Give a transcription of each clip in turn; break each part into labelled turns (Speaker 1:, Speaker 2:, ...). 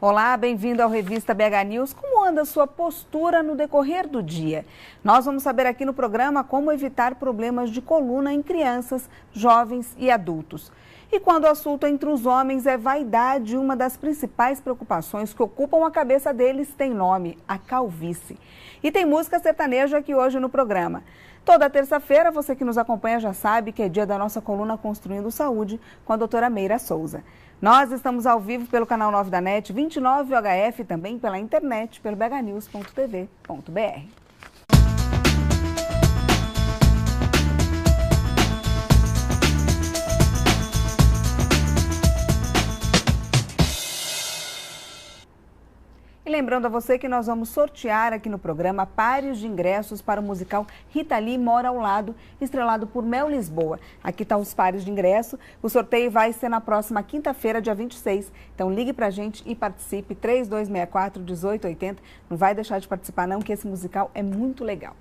Speaker 1: Olá, bem-vindo ao Revista BH News. Como anda a sua postura no decorrer do dia? Nós vamos saber aqui no programa como evitar problemas de coluna em crianças, jovens e adultos. E quando o assunto entre os homens é vaidade, uma das principais preocupações que ocupam a cabeça deles tem nome, a calvície. E tem música sertaneja aqui hoje no programa. Toda terça-feira, você que nos acompanha já sabe que é dia da nossa coluna Construindo Saúde com a doutora Meira Souza. Nós estamos ao vivo pelo canal 9 da NET, 29 UHF e também pela internet, pelo bhnews.tv.br. E lembrando a você que nós vamos sortear aqui no programa pares de ingressos para o musical Rita Lee Mora ao Lado, estrelado por Mel Lisboa. Aqui estão os pares de ingresso. O sorteio vai ser na próxima quinta-feira, dia 26. Então ligue pra gente e participe, 3264-1880. Não vai deixar de participar não, que esse musical é muito legal.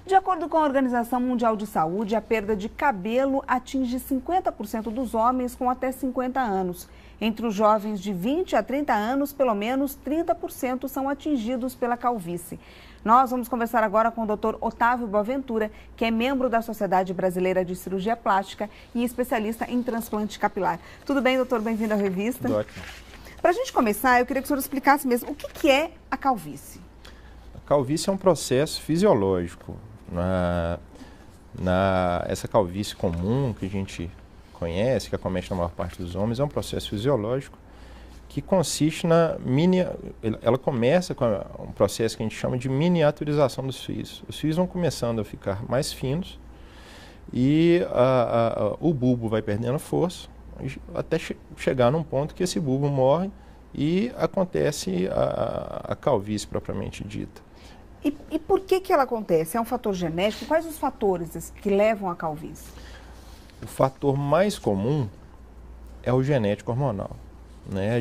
Speaker 1: De acordo com a Organização Mundial de Saúde, a perda de cabelo atinge 50% dos homens com até 50 anos. Entre os jovens de 20 a 30 anos, pelo menos 30% são atingidos pela calvície. Nós vamos conversar agora com o Dr. Otávio Boaventura, que é membro da Sociedade Brasileira de Cirurgia Plástica e especialista em transplante capilar. Tudo bem, doutor? Bem-vindo à revista.
Speaker 2: Ótimo.
Speaker 1: Para a gente começar, eu queria que o senhor explicasse mesmo o que é a calvície.
Speaker 2: A calvície é um processo fisiológico. Essa calvície comum que a gente conhece, que acomete na maior parte dos homens, é um processo fisiológico que consiste ela começa com um processo que a gente chama de miniaturização dos fios. Os fios vão começando a ficar mais finos e o bulbo vai perdendo força até chegar num ponto que esse bulbo morre e acontece a calvície propriamente dita.
Speaker 1: E por que ela acontece? É um fator genético? Quais os fatores que levam à calvície?
Speaker 2: O fator mais comum é o genético hormonal, né?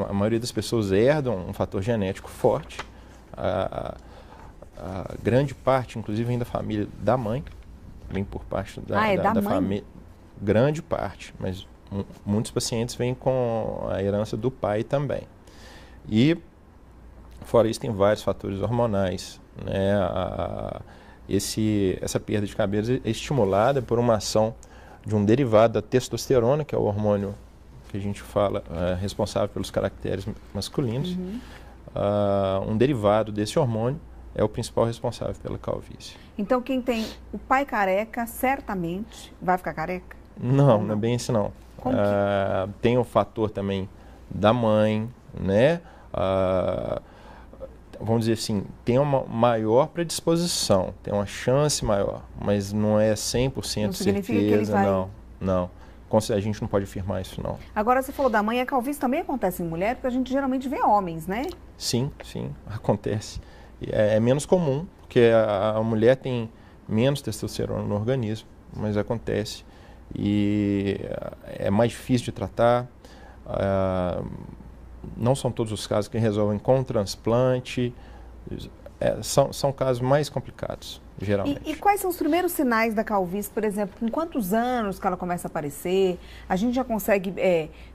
Speaker 2: A maioria das pessoas herdam um fator genético forte. A grande parte, inclusive, vem da família da mãe, vem por parte da família. Grande parte, mas muitos pacientes vêm com a herança do pai também. E, fora isso, tem vários fatores hormonais, né? Essa perda de cabelos é estimulada por uma ação de um derivado da testosterona, que é o hormônio que a gente fala responsável pelos caracteres masculinos. Um derivado desse hormônio é o principal responsável pela calvície.
Speaker 1: Então, quem tem o pai careca, certamente vai ficar careca?
Speaker 2: Não é bem isso não. Tem o fator também da mãe, né? Vamos dizer assim, tem uma maior predisposição, tem uma chance maior, mas não é 100% certeza, não. A gente não pode afirmar isso, não.
Speaker 1: Agora, você falou da mãe, a calvície também acontece em mulher, porque a gente geralmente vê homens, né?
Speaker 2: Sim, acontece. É menos comum, porque a mulher tem menos testosterona no organismo, mas acontece. E é mais difícil de tratar. Não são todos os casos que resolvem com transplante, são casos mais complicados, geralmente.
Speaker 1: E quais são os primeiros sinais da calvície, por exemplo? Com quantos anos que ela começa a aparecer? A gente já consegue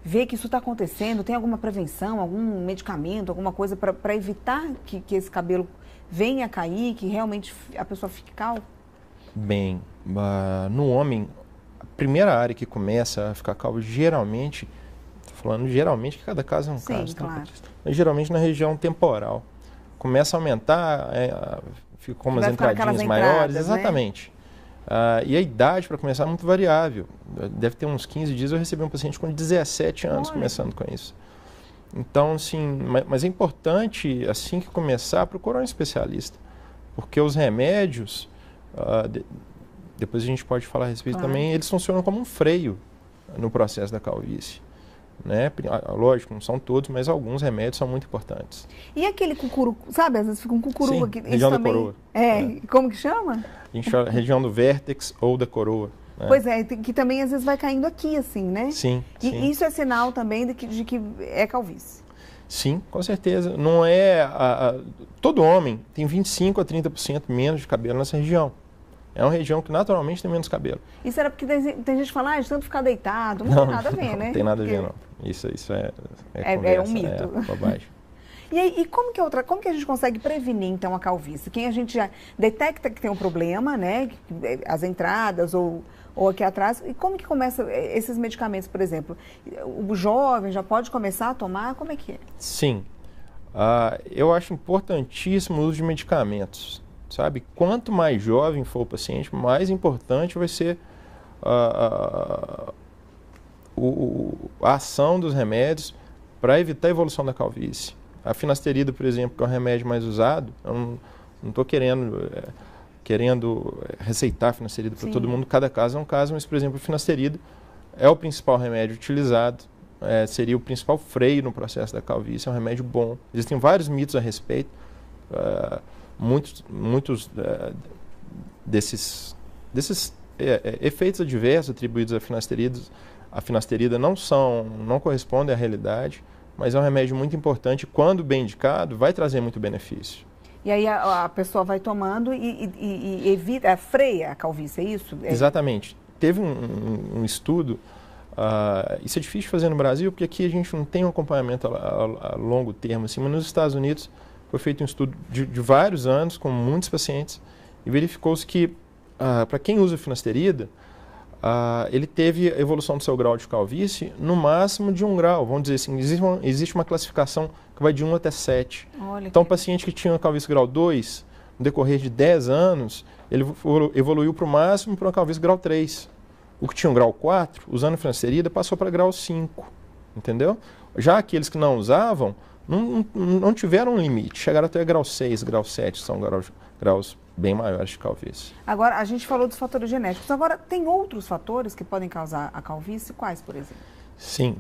Speaker 1: ver que isso está acontecendo? Tem alguma prevenção, algum medicamento, alguma coisa para evitar que esse cabelo venha a cair, que realmente a pessoa fique calva?
Speaker 2: Bem, no homem, a primeira área que começa a ficar calvo, geralmente que cada caso é um caso,
Speaker 1: claro.
Speaker 2: Mas geralmente na região temporal. Começa a aumentar, fica com umas entradinhas maiores, exatamente. Né? E a idade para começar é muito variável. Deve ter uns 15 dias, eu recebi um paciente com 17 anos começando com isso. Então, assim, mas é importante, assim que começar, procurar um especialista. Porque os remédios, depois a gente pode falar a respeito também, eles funcionam como um freio no processo da calvície. Né? Lógico, não são todos, mas alguns remédios são muito importantes.
Speaker 1: E aquele cucuru, sabe? Às vezes fica um cucuru aqui.
Speaker 2: Região da coroa.
Speaker 1: Como que chama?
Speaker 2: A gente chama região do vértex ou da coroa. Né?
Speaker 1: Pois é, que também às vezes vai caindo aqui, assim, né?
Speaker 2: Sim.
Speaker 1: E isso é sinal também de que é calvície.
Speaker 2: Sim, com certeza. Não é... todo homem tem 25% a 30% menos de cabelo nessa região. É uma região que naturalmente tem menos cabelo.
Speaker 1: Isso era porque tem gente que fala, de tanto ficar deitado. Não tem nada a ver, né?
Speaker 2: Não tem nada a ver, não. Isso é conversa,
Speaker 1: um mito.
Speaker 2: É bobagem.
Speaker 1: E aí, como que a gente consegue prevenir, então, a calvície? Quem a gente já detecta que tem um problema, né? As entradas ou aqui atrás. E como que começa esses medicamentos, por exemplo? O jovem já pode começar a tomar? Como é que é?
Speaker 2: Sim. Eu acho importantíssimo o uso de medicamentos, sabe? Quanto mais jovem for o paciente, mais importante vai ser a ação dos remédios para evitar a evolução da calvície. A finasterida, por exemplo, que é o remédio mais usado, eu não estou querendo receitar finasterida para todo mundo, cada caso é um caso, mas, por exemplo, a finasterida é o principal remédio utilizado, seria o principal freio no processo da calvície, é um remédio bom. Existem vários mitos a respeito, muitos desses efeitos adversos atribuídos à finasterida não correspondem à realidade, mas é um remédio muito importante, quando bem indicado, vai trazer muito benefício.
Speaker 1: E aí a pessoa vai tomando e evita, freia a calvície, é isso?
Speaker 2: Exatamente. Teve um estudo, isso é difícil de fazer no Brasil, porque aqui a gente não tem um acompanhamento a longo termo, assim, mas nos Estados Unidos foi feito um estudo de vários anos, com muitos pacientes, e verificou-se que, para quem usa finasterida, ele teve evolução do seu grau de calvície no máximo de 1 grau. Vamos dizer assim, existe uma classificação que vai de 1 até 7. Então, o paciente que tinha calvície grau 2, no decorrer de 10 anos, ele evoluiu para o máximo para uma calvície grau 3. O que tinha um grau 4, usando finasterida, passou para grau 5. Entendeu? Já aqueles que não usavam, não tiveram um limite. Chegaram até grau 6, grau 7, que são graus bem maiores de calvície.
Speaker 1: Agora, a gente falou dos fatores genéticos. Agora, tem outros fatores que podem causar a calvície? Quais, por exemplo?
Speaker 2: Sim.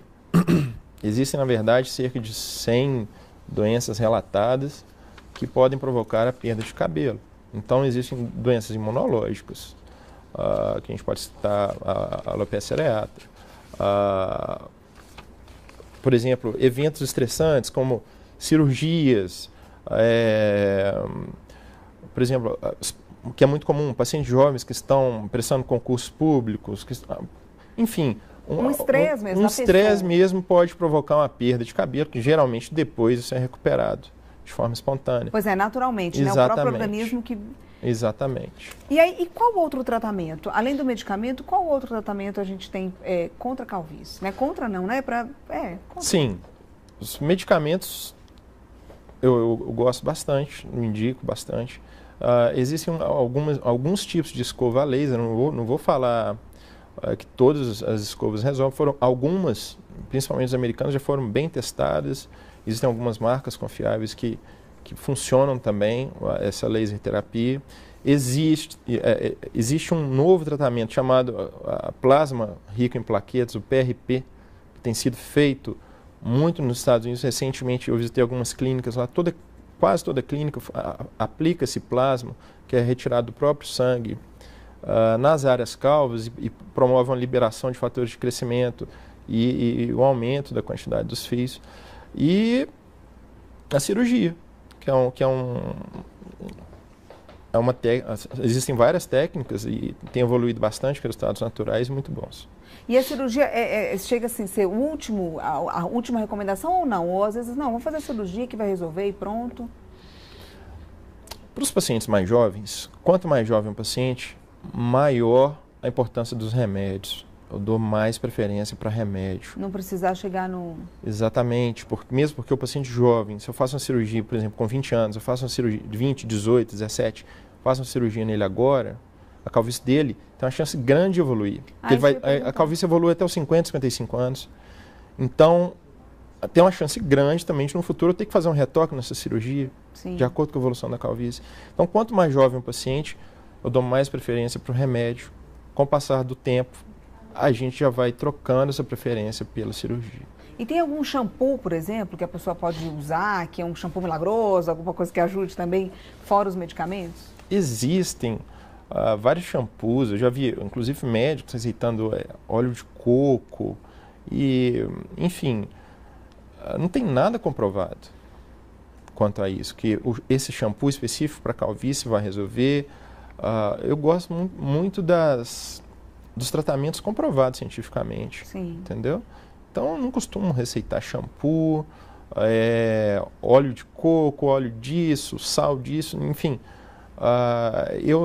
Speaker 2: Existem, na verdade, cerca de 100 doenças relatadas que podem provocar a perda de cabelo. Então, existem doenças imunológicas, que a gente pode citar a alopecia areata. Por exemplo, eventos estressantes como cirurgias, por exemplo, o que é muito comum, pacientes jovens que estão prestando concursos públicos, enfim,
Speaker 1: um estresse mesmo.
Speaker 2: Um estresse mesmo pode provocar uma perda de cabelo, que geralmente depois isso é recuperado de forma espontânea.
Speaker 1: Pois é, naturalmente, né? O próprio organismo que...
Speaker 2: Exatamente.
Speaker 1: E aí, e qual outro tratamento? Além do medicamento, qual outro tratamento a gente tem contra a calvície? Né? Contra não, né?
Speaker 2: Sim, os medicamentos eu gosto bastante, indico bastante. Existem alguns tipos de escova a laser, não vou falar que todas as escovas resolvem, algumas, principalmente as americanas, já foram bem testadas. Existem algumas marcas confiáveis que funcionam também, essa laser terapia. Existe um novo tratamento chamado plasma rico em plaquetas, o PRP, que tem sido feito muito nos Estados Unidos. Recentemente eu visitei algumas clínicas lá, quase toda clínica aplica esse plasma, que é retirado do próprio sangue, nas áreas calvas e promove uma liberação de fatores de crescimento e o aumento da quantidade dos fios. E a cirurgia, existem várias técnicas e tem evoluído bastante, resultados naturais muito bons.
Speaker 1: E a cirurgia chega assim, ser a última recomendação ou não? Ou às vezes, não, vamos fazer a cirurgia que vai resolver e pronto?
Speaker 2: Para os pacientes mais jovens, quanto mais jovem o paciente, maior a importância dos remédios. Eu dou mais preferência para remédio.
Speaker 1: Não precisar chegar no...
Speaker 2: Exatamente, mesmo porque o paciente jovem, se eu faço uma cirurgia, por exemplo, com 20 anos, eu faço uma cirurgia de 20, 18, 17, faço uma cirurgia nele agora, a calvície dele tem uma chance grande de evoluir. A calvície evolui até os 50, 55 anos. Então, tem uma chance grande também de no futuro eu ter que fazer um retoque nessa cirurgia,
Speaker 1: Sim.
Speaker 2: de acordo com a evolução da calvície. Então, quanto mais jovem o paciente, eu dou mais preferência para o remédio. Com o passar do tempo, a gente já vai trocando essa preferência pela cirurgia.
Speaker 1: E tem algum shampoo, por exemplo, que a pessoa pode usar, que é um shampoo milagroso, alguma coisa que ajude também, fora os medicamentos?
Speaker 2: Existem vários shampoos, eu já vi, inclusive, médicos receitando óleo de coco, e, enfim, não tem nada comprovado quanto a isso, que esse shampoo específico para calvície vai resolver. Eu gosto muito dos tratamentos comprovados cientificamente,
Speaker 1: Sim.
Speaker 2: Entendeu? Então, eu não costumo receitar shampoo, óleo de coco, óleo disso, sal disso, enfim.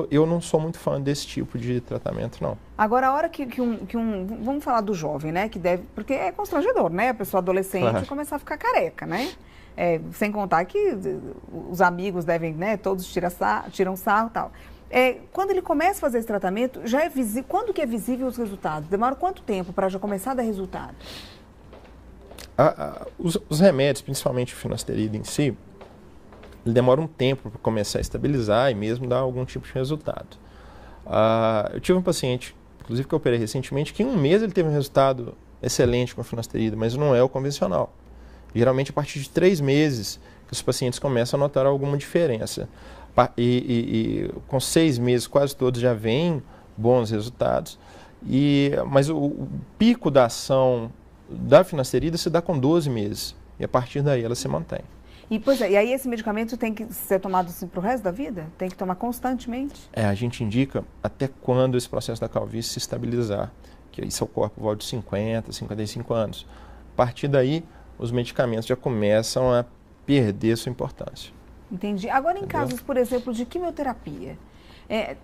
Speaker 2: Eu não sou muito fã desse tipo de tratamento, não.
Speaker 1: Agora, a hora que vamos falar do jovem, né? Que deve, porque é constrangedor, né? A pessoa adolescente começar a ficar careca, né? Sem contar que os amigos devem, né? Todos tiram sarro e tal. Quando ele começa a fazer esse tratamento, já é visível. Quando que é visível os resultados? Demora quanto tempo para já começar a dar resultado?
Speaker 2: Os remédios, principalmente o finasterida em si, ele demora um tempo para começar a estabilizar e mesmo dar algum tipo de resultado. Eu tive um paciente, inclusive que eu operei recentemente, que em um mês ele teve um resultado excelente com a finasterida, mas não é o convencional. Geralmente, a partir de 3 meses, que os pacientes começam a notar alguma diferença. E com 6 meses, quase todos já vêm bons resultados. Mas o pico da ação da finasterida se dá com 12 meses. E a partir daí ela se mantém.
Speaker 1: E aí esse medicamento tem que ser tomado assim, para o resto da vida? Tem que tomar constantemente?
Speaker 2: A gente indica até quando esse processo da calvície se estabilizar. Que isso ocorre por volta de 50, 55 anos. A partir daí, os medicamentos já começam a perder sua importância.
Speaker 1: Entendi. Agora, em casos, por exemplo, de quimioterapia,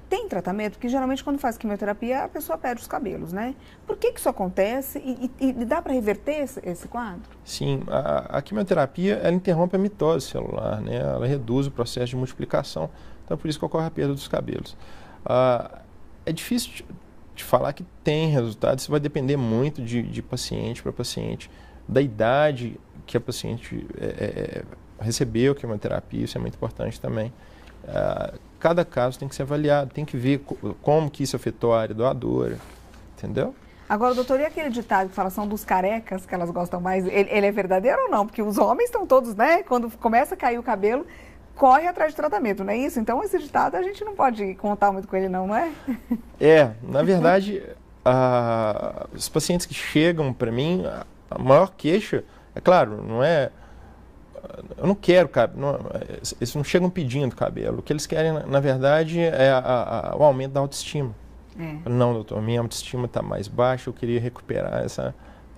Speaker 1: tem tratamento? Porque geralmente quando faz quimioterapia a pessoa perde os cabelos, né? Por que isso acontece e dá para reverter esse quadro? Sim,
Speaker 2: a quimioterapia ela interrompe a mitose celular, né? Ela reduz o processo de multiplicação, então é por isso que ocorre a perda dos cabelos. É difícil de falar que tem resultado, isso vai depender muito de paciente para paciente, da idade que a paciente recebeu quimioterapia, isso é muito importante também. Cada caso tem que ser avaliado, tem que ver como que isso afetou a área doadora, entendeu?
Speaker 1: Agora, doutor, e aquele ditado que fala são dos carecas, que elas gostam mais, ele é verdadeiro ou não? Porque os homens estão todos, né, quando começa a cair o cabelo, corre atrás de tratamento, não é isso? Então, esse ditado a gente não pode contar muito com ele não é?
Speaker 2: Na verdade, os pacientes que chegam para mim, a maior queixa, é claro, não é... Eu não quero cabelo, eles não chegam pedindo cabelo. O que eles querem, na verdade, é o aumento da autoestima. Não, doutor, minha autoestima está mais baixa, eu queria recuperar essa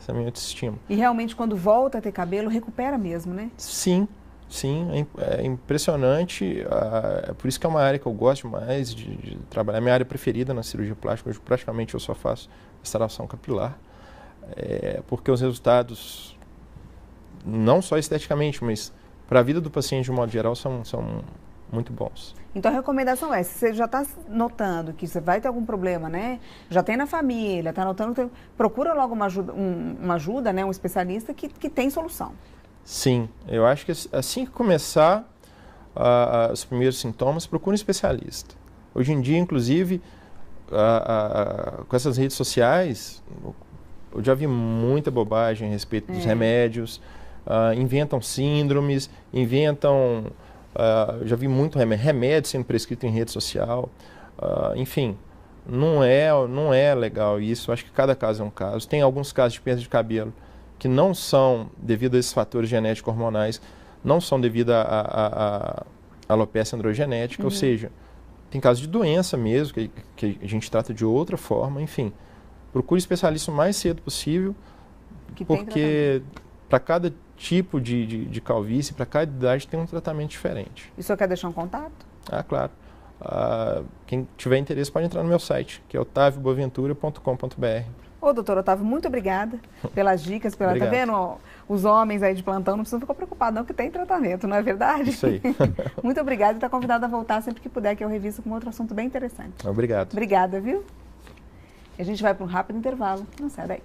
Speaker 2: minha autoestima.
Speaker 1: E realmente, quando volta a ter cabelo, recupera mesmo, né?
Speaker 2: Sim, é impressionante. É por isso que é uma área que eu gosto mais de trabalhar. É minha área preferida na cirurgia plástica. Hoje, praticamente, eu só faço restauração capilar. Porque os resultados... não só esteticamente, mas para a vida do paciente de um modo geral são muito bons.
Speaker 1: Então a recomendação se você já está notando que você vai ter algum problema, né? Já tem na família, está notando, procura logo uma ajuda, né? Um especialista que tem solução.
Speaker 2: Sim, eu acho que assim que começar os primeiros sintomas, procure um especialista. Hoje em dia, inclusive, com essas redes sociais, eu já vi muita bobagem a respeito dos remédios. Inventam síndromes, já vi muito remédio sendo prescrito em rede social, enfim, não é legal isso. Acho que cada caso é um caso. Tem alguns casos de perda de cabelo que não são devido a esses fatores genéticos hormonais, não são devido à alopecia androgenética, ou seja, tem casos de doença mesmo, que a gente trata de outra forma, enfim. Procure especialista o mais cedo possível, porque para cada tipo de calvície, para cada idade tem um tratamento diferente.
Speaker 1: E o senhor quer deixar um contato?
Speaker 2: Claro. Quem tiver interesse pode entrar no meu site, que é otavioboaventura.com.br.
Speaker 1: Doutor Otávio, muito obrigada pelas dicas, tá vendo? Os homens aí de plantão não precisam ficar preocupados não, que tem tratamento, não é verdade?
Speaker 2: Isso aí.
Speaker 1: Muito obrigada e está convidado a voltar sempre que puder, que eu revisto com outro assunto bem interessante.
Speaker 2: Obrigado.
Speaker 1: Obrigada, viu? E a gente vai para um rápido intervalo. Não sai daí.